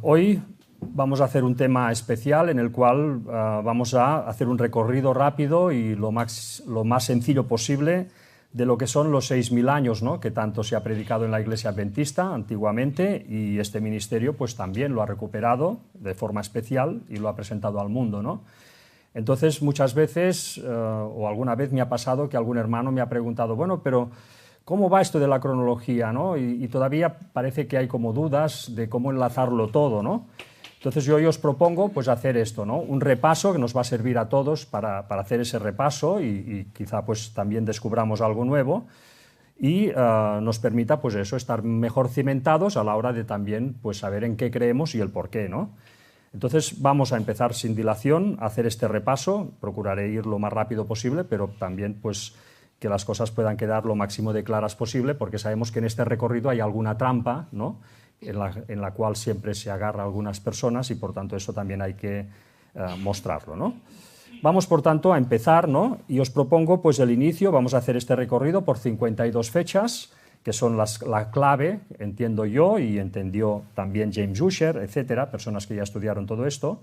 Hoy vamos a hacer un tema especial en el cual vamos a hacer un recorrido rápido y lo más sencillo posible de lo que son los 6.000 años, ¿no?, que tanto se ha predicado en la Iglesia Adventista antiguamente, y este ministerio pues también lo ha recuperado de forma especial y lo ha presentado al mundo, ¿no? Entonces, muchas veces, o alguna vez me ha pasado que algún hermano me ha preguntado, bueno, pero ¿cómo va esto de la cronología, ¿no? Y todavía parece que hay como dudas de cómo enlazarlo todo, ¿no? Entonces yo hoy os propongo pues hacer esto, ¿no? Un repaso que nos va a servir a todos para hacer ese repaso y quizá pues también descubramos algo nuevo y nos permita pues eso, estar mejor cimentados a la hora de también pues saber en qué creemos y el por qué, ¿no? Entonces vamos a empezar sin dilación a hacer este repaso. Procuraré ir lo más rápido posible, pero también pues que las cosas puedan quedar lo máximo de claras posible, porque sabemos que en este recorrido hay alguna trampa, ¿no?, en la cual siempre se agarra a algunas personas, y por tanto eso también hay que mostrarlo, ¿no? Vamos por tanto a empezar, ¿no? Y os propongo pues el inicio. Vamos a hacer este recorrido por 52 fechas, que son la clave, entiendo yo, y entendió también James Ussher, etcétera, personas que ya estudiaron todo esto.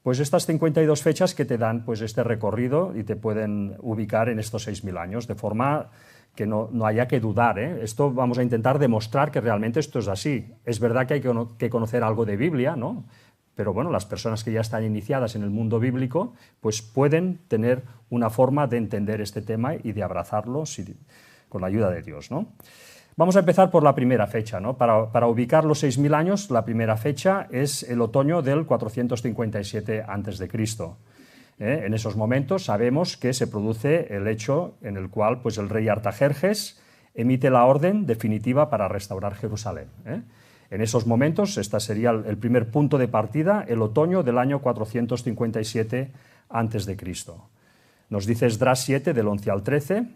Pues estas 52 fechas que te dan pues este recorrido y te pueden ubicar en estos 6.000 años, de forma que no haya que dudar, ¿eh? Esto vamos a intentar demostrar que realmente esto es así. Es verdad que hay que conocer algo de Biblia, ¿no? Pero bueno, las personas que ya están iniciadas en el mundo bíblico pues pueden tener una forma de entender este tema y de abrazarlo con la ayuda de Dios, ¿no? Vamos a empezar por la primera fecha, ¿no? Para ubicar los 6.000 años, la primera fecha es el otoño del 457 a.C. En esos momentos sabemos que se produce el hecho en el cual pues, el rey Artajerjes emite la orden definitiva para restaurar Jerusalén. En esos momentos, este sería el primer punto de partida, el otoño del año 457 a.C. Nos dice Esdras 7, del 11 al 13,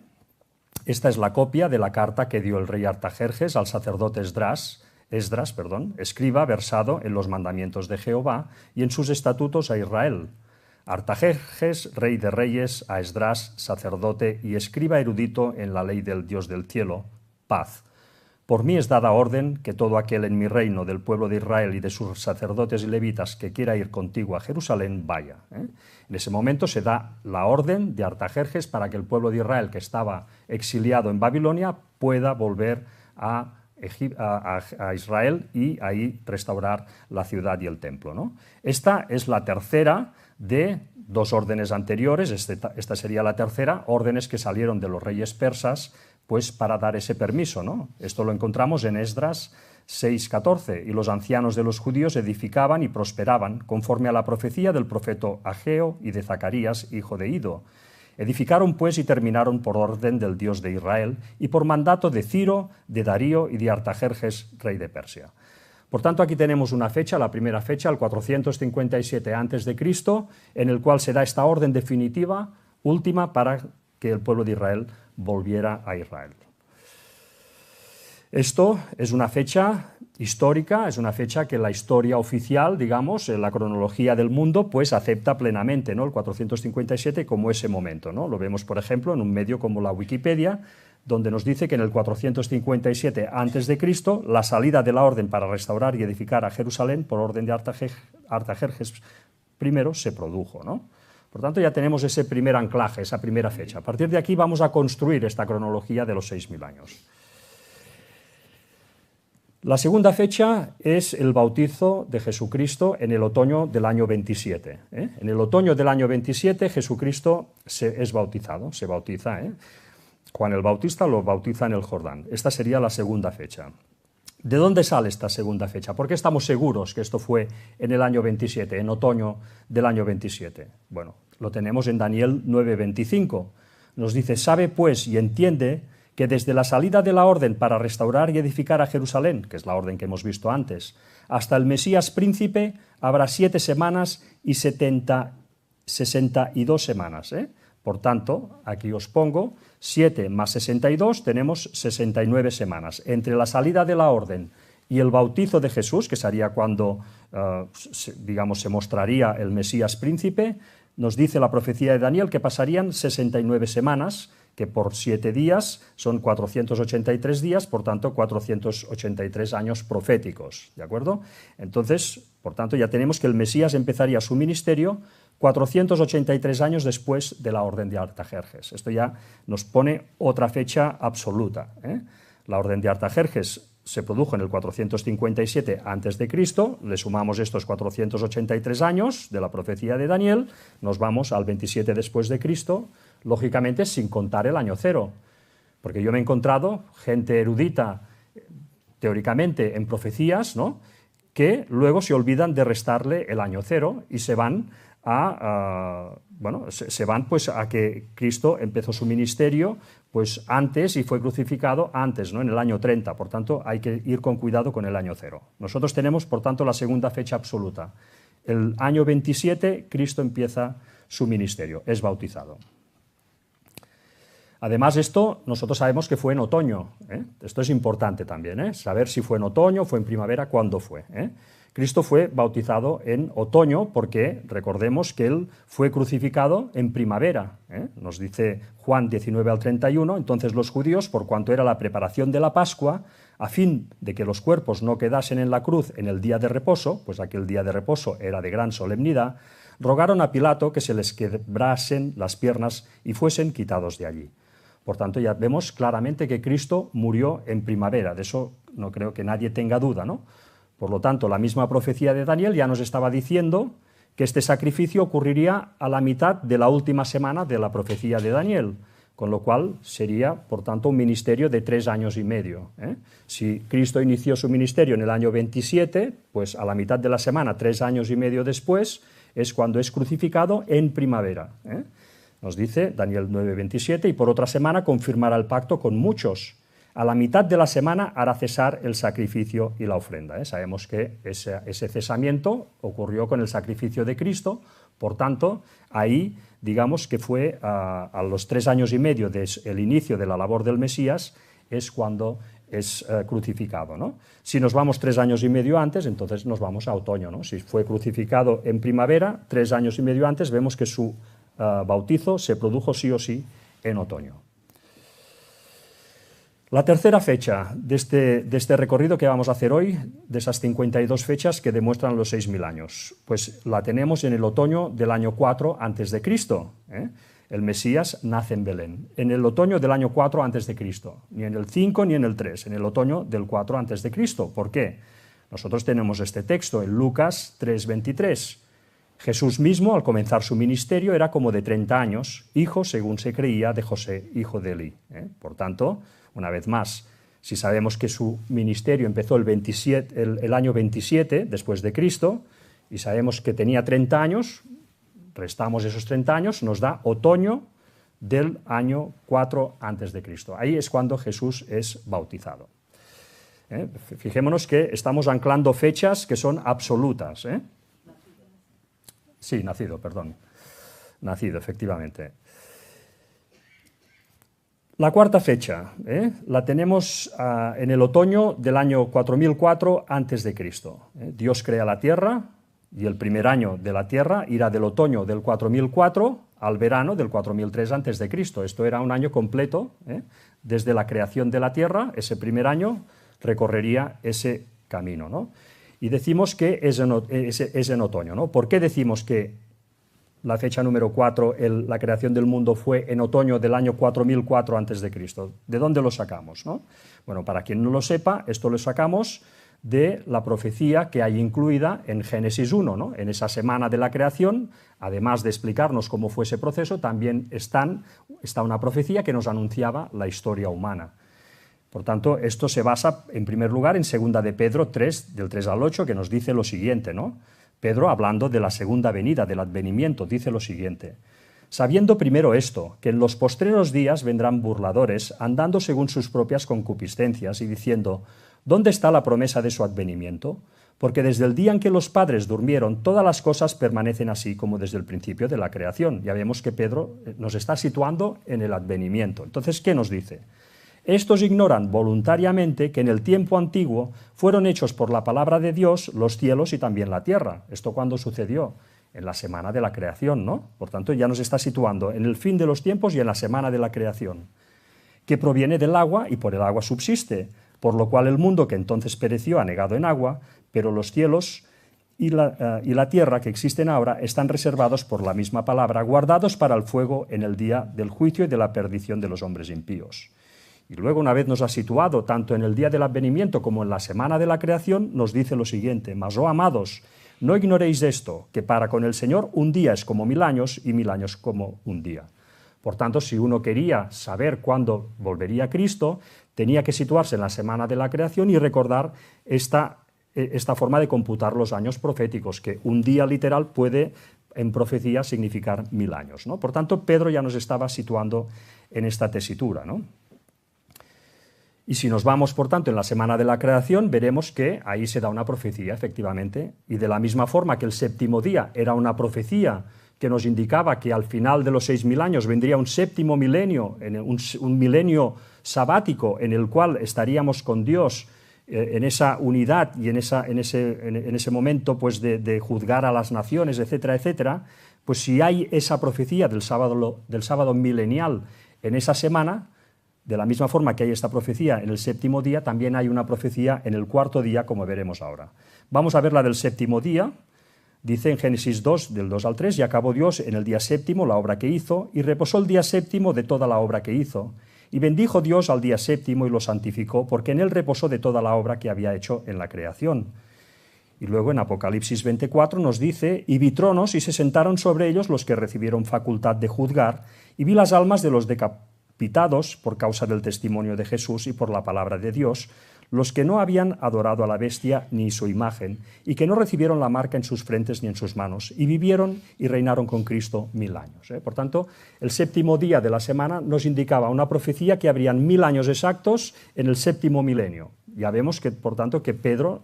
esta es la copia de la carta que dio el rey Artajerjes al sacerdote Esdras, escriba versado en los mandamientos de Jehová y en sus estatutos a Israel. Artajerjes, rey de reyes, a Esdras, sacerdote y escriba erudito en la ley del Dios del cielo, paz. Por mí es dada orden que todo aquel en mi reino del pueblo de Israel y de sus sacerdotes y levitas que quiera ir contigo a Jerusalén, vaya. En ese momento se da la orden de Artajerjes para que el pueblo de Israel, que estaba exiliado en Babilonia, pueda volver a Israel y ahí restaurar la ciudad y el templo, ¿no? Esta es la tercera de dos órdenes anteriores. Esta sería la tercera, órdenes que salieron de los reyes persas pues para dar ese permiso, ¿no? Esto lo encontramos en Esdras 6:14, y los ancianos de los judíos edificaban y prosperaban conforme a la profecía del profeta Ageo y de Zacarías, hijo de Ido. Edificaron pues y terminaron por orden del Dios de Israel y por mandato de Ciro, de Darío y de Artajerjes, rey de Persia. Por tanto, aquí tenemos una fecha, la primera fecha, el 457 a.C., en el cual se da esta orden definitiva, última, para que el pueblo de Israel volviera a Israel. Esto es una fecha histórica, es una fecha que la historia oficial, digamos, la cronología del mundo, pues acepta plenamente, ¿no?, el 457 como ese momento, ¿no? Lo vemos, por ejemplo, en un medio como la Wikipedia, donde nos dice que en el 457 a.C. la salida de la orden para restaurar y edificar a Jerusalén por orden de Artajerjes I se produjo, ¿no? Por tanto, ya tenemos ese primer anclaje, esa primera fecha. A partir de aquí vamos a construir esta cronología de los 6.000 años. La segunda fecha es el bautizo de Jesucristo en el otoño del año 27. En el otoño del año 27 Jesucristo es bautizado, se bautiza. Juan el Bautista lo bautiza en el Jordán. Esta sería la segunda fecha. ¿De dónde sale esta segunda fecha? ¿Por qué estamos seguros que esto fue en el año 27, en otoño del año 27? Bueno, lo tenemos en Daniel 9:25. Nos dice, sabe pues y entiende que desde la salida de la orden para restaurar y edificar a Jerusalén, que es la orden que hemos visto antes, hasta el Mesías príncipe habrá 7 semanas y 62 semanas. Por tanto, aquí os pongo 7 más 62, tenemos 69 semanas. Entre la salida de la orden y el bautizo de Jesús, que sería cuando, digamos, se mostraría el Mesías príncipe, nos dice la profecía de Daniel que pasarían 69 semanas, que por 7 días son 483 días, por tanto 483 años proféticos, ¿de acuerdo? Entonces, por tanto, ya tenemos que el Mesías empezaría su ministerio 483 años después de la orden de Artajerjes. Esto ya nos pone otra fecha absoluta, ¿eh? La orden de Artajerjes se produjo en el 457 a.C., le sumamos estos 483 años de la profecía de Daniel, nos vamos al 27 después de Cristo, lógicamente sin contar el año cero, porque yo me he encontrado gente erudita, teóricamente en profecías, ¿no?, que luego se olvidan de restarle el año cero y se van pues a que Cristo empezó su ministerio pues antes y fue crucificado antes, ¿no?, en el año 30, por tanto hay que ir con cuidado con el año cero. Nosotros tenemos, por tanto, la segunda fecha absoluta. El año 27, Cristo empieza su ministerio, es bautizado. Además, esto nosotros sabemos que fue en otoño, ¿eh? Esto es importante también, ¿eh?, saber si fue en otoño, fue en primavera, cuándo fue, ¿eh? Cristo fue bautizado en otoño porque recordemos que Él fue crucificado en primavera, ¿eh? Nos dice Juan 19 al 31, entonces los judíos, por cuanto era la preparación de la Pascua, a fin de que los cuerpos no quedasen en la cruz en el día de reposo, pues aquel día de reposo era de gran solemnidad, rogaron a Pilato que se les quebrasen las piernas y fuesen quitados de allí. Por tanto, ya vemos claramente que Cristo murió en primavera, de eso no creo que nadie tenga duda, ¿no? Por lo tanto, la misma profecía de Daniel ya nos estaba diciendo que este sacrificio ocurriría a la mitad de la última semana de la profecía de Daniel, con lo cual sería, por tanto, un ministerio de 3 años y medio, ¿eh? Si Cristo inició su ministerio en el año 27, pues a la mitad de la semana, 3 años y medio después, es cuando es crucificado en primavera, ¿eh? Nos dice Daniel 9:27, y por otra semana confirmará el pacto con muchos. A la mitad de la semana hará cesar el sacrificio y la ofrenda, ¿eh? Sabemos que ese cesamiento ocurrió con el sacrificio de Cristo, por tanto, ahí digamos que fue a los 3 años y medio del inicio de la labor del Mesías, es cuando es crucificado, ¿no? Si nos vamos 3 años y medio antes, entonces nos vamos a otoño, ¿no? Si fue crucificado en primavera, 3 años y medio antes, vemos que su bautizo se produjo sí o sí en otoño. La tercera fecha de este recorrido que vamos a hacer hoy, de esas 52 fechas que demuestran los 6.000 años, pues la tenemos en el otoño del año 4 a.C., ¿eh? El Mesías nace en Belén, en el otoño del año 4 a.C., ni en el 5 ni en el 3, en el otoño del 4 a.C. ¿Por qué? Nosotros tenemos este texto en Lucas 3:23. Jesús mismo, al comenzar su ministerio, era como de 30 años, hijo, según se creía, de José, hijo de Elí, ¿eh? Por tanto, una vez más, si sabemos que su ministerio empezó el año 27 después de Cristo, y sabemos que tenía 30 años, restamos esos 30 años, nos da otoño del año 4 a.C. Ahí es cuando Jesús es bautizado. Fijémonos que estamos anclando fechas que son absolutas, ¿eh? Sí, nacido, efectivamente. La cuarta fecha, la tenemos en el otoño del año 4004 a.C. Dios crea la tierra y el primer año de la tierra irá del otoño del 4004 al verano del 4003 a.C. Esto era un año completo, desde la creación de la tierra, ese primer año recorrería ese camino, ¿no? Y decimos que es en otoño, ¿no? ¿Por qué decimos que la fecha número 4, la creación del mundo, fue en otoño del año 4004 a.C.? ¿De dónde lo sacamos, no? Bueno, para quien no lo sepa, esto lo sacamos de la profecía que hay incluida en Génesis 1, ¿no? En esa semana de la creación, además de explicarnos cómo fue ese proceso, también está una profecía que nos anunciaba la historia humana. Por tanto, esto se basa, en primer lugar, en 2 de Pedro 3, del 3 al 8, que nos dice lo siguiente, ¿no? Pedro, hablando de la segunda venida, del advenimiento, dice lo siguiente: sabiendo primero esto, que en los postreros días vendrán burladores, andando según sus propias concupiscencias, y diciendo, ¿dónde está la promesa de su advenimiento? Porque desde el día en que los padres durmieron, todas las cosas permanecen así como desde el principio de la creación. Ya vemos que Pedro nos está situando en el advenimiento. Entonces, ¿qué nos dice? Estos ignoran voluntariamente que en el tiempo antiguo fueron hechos por la palabra de Dios los cielos y también la tierra. ¿Esto cuándo sucedió? en la semana de la creación, ¿no? Por tanto, ya nos está situando en el fin de los tiempos y en la semana de la creación, que proviene del agua y por el agua subsiste, por lo cual el mundo que entonces pereció anegado en agua, pero los cielos y la tierra que existen ahora están reservados por la misma palabra, guardados para el fuego en el día del juicio y de la perdición de los hombres impíos. Y luego, una vez nos ha situado tanto en el día del advenimiento como en la semana de la creación, nos dice lo siguiente: mas, oh amados, no ignoréis esto, que para con el Señor un día es como 1000 años y 1000 años como un día. Por tanto, si uno quería saber cuándo volvería Cristo, tenía que situarse en la semana de la creación y recordar esta forma de computar los años proféticos, que un día literal puede en profecía significar 1000 años, ¿no? Por tanto, Pedro ya nos estaba situando en esta tesitura, ¿no? Y si nos vamos, por tanto, en la semana de la creación, veremos que ahí se da una profecía, efectivamente, y de la misma forma que el séptimo día era una profecía que nos indicaba que al final de los 6000 años vendría un séptimo milenio, un milenio sabático en el cual estaríamos con Dios en esa unidad y en ese momento pues de juzgar a las naciones, etcétera, etcétera. Pues si hay esa profecía del sábado milenial en esa semana, de la misma forma que hay esta profecía en el séptimo día, también hay una profecía en el cuarto día, como veremos ahora. Vamos a ver la del séptimo día. Dice en Génesis 2, del 2 al 3, y acabó Dios en el día séptimo la obra que hizo, y reposó el día séptimo de toda la obra que hizo. Y bendijo Dios al día séptimo y lo santificó, porque en él reposó de toda la obra que había hecho en la creación. Y luego en Apocalipsis 24 nos dice: y vi tronos y se sentaron sobre ellos los que recibieron facultad de juzgar, y vi las almas de los decapitados por causa del testimonio de Jesús y por la palabra de Dios, los que no habían adorado a la bestia ni su imagen, y que no recibieron la marca en sus frentes ni en sus manos, y vivieron y reinaron con Cristo 1000 años. Por tanto, el séptimo día de la semana nos indicaba una profecía que habrían 1000 años exactos en el séptimo milenio. Ya vemos que, por tanto, que Pedro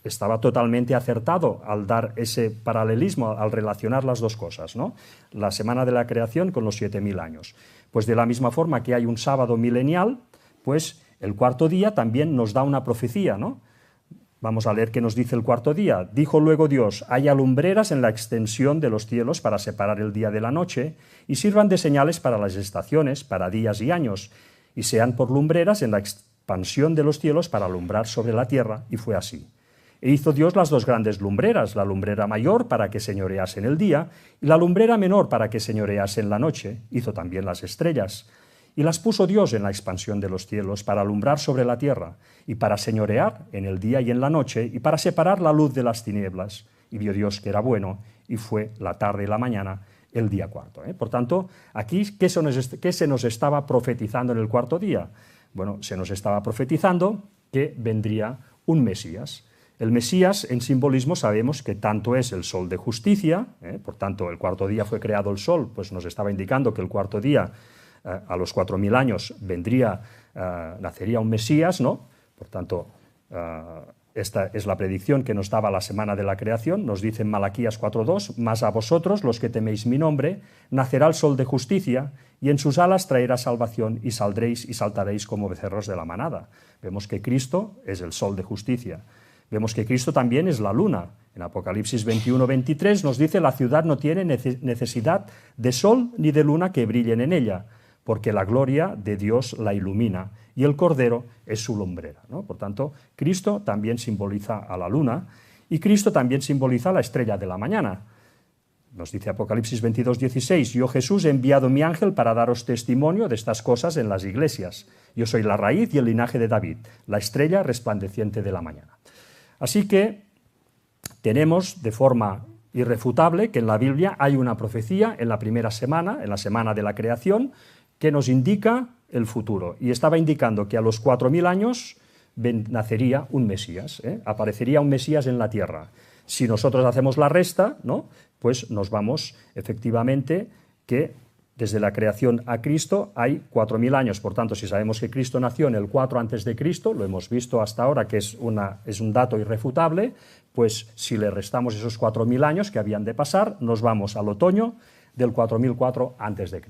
estaba totalmente acertado al dar ese paralelismo, al relacionar las dos cosas, ¿no? La semana de la creación con los 7000 años. Pues de la misma forma que hay un sábado milenial, pues el cuarto día también nos da una profecía, ¿no? Vamos a leer qué nos dice el cuarto día. Dijo luego Dios: haya lumbreras en la extensión de los cielos para separar el día de la noche, y sirvan de señales para las estaciones, para días y años, y sean por lumbreras en la expansión de los cielos para alumbrar sobre la tierra, y fue así. E hizo Dios las dos grandes lumbreras, la lumbrera mayor para que señorease en el día, y la lumbrera menor para que señorease en la noche. Hizo también las estrellas. Y las puso Dios en la expansión de los cielos para alumbrar sobre la tierra, y para señorear en el día y en la noche, y para separar la luz de las tinieblas. Y vio Dios que era bueno, y fue la tarde y la mañana el día cuarto. Por tanto, aquí, ¿qué se nos estaba profetizando en el cuarto día? Bueno, se nos estaba profetizando que vendría un Mesías. El Mesías, en simbolismo, sabemos que tanto es el sol de justicia, por tanto, el cuarto día fue creado el sol, pues nos estaba indicando que el cuarto día, a los 4000 años, nacería un Mesías, ¿no? Por tanto, esta es la predicción que nos daba la semana de la creación. Nos dice en Malaquías 4:2: mas a vosotros, los que teméis mi nombre, nacerá el sol de justicia, y en sus alas traerá salvación, y saldréis y saltaréis como becerros de la manada. Vemos que Cristo es el sol de justicia. Vemos que Cristo también es la luna. En Apocalipsis 21:23 nos dice: la ciudad no tiene necesidad de sol ni de luna que brillen en ella, porque la gloria de Dios la ilumina, y el Cordero es su lumbrera, ¿no? Por tanto, Cristo también simboliza a la luna, y Cristo también simboliza a la estrella de la mañana. Nos dice Apocalipsis 22:16: yo, Jesús, he enviado mi ángel para daros testimonio de estas cosas en las iglesias. Yo soy la raíz y el linaje de David, la estrella resplandeciente de la mañana. Así que tenemos de forma irrefutable que en la Biblia hay una profecía en la primera semana, en la semana de la creación, que nos indica el futuro. Y estaba indicando que a los 4000 años nacería un Mesías, aparecería un Mesías en la tierra. Si nosotros hacemos la resta, ¿no? Pues nos vamos efectivamente que desde la creación a Cristo hay 4000 años. Por tanto, si sabemos que Cristo nació en el 4 a.C., lo hemos visto hasta ahora que es un dato irrefutable, pues si le restamos esos 4000 años que habían de pasar, nos vamos al otoño del 4004 a.C.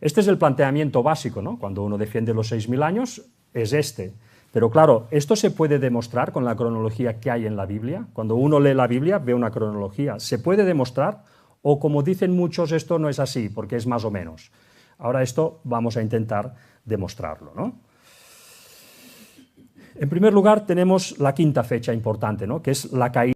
Este es el planteamiento básico, ¿no? Cuando uno defiende los 6000 años, es este. Pero claro, ¿esto se puede demostrar con la cronología que hay en la Biblia? Cuando uno lee la Biblia, ve una cronología. ¿Se puede demostrar? O como dicen muchos, esto no es así, porque es más o menos. Ahora esto vamos a intentar demostrarlo, ¿no? En primer lugar, tenemos la quinta fecha importante, ¿no? Que es la caída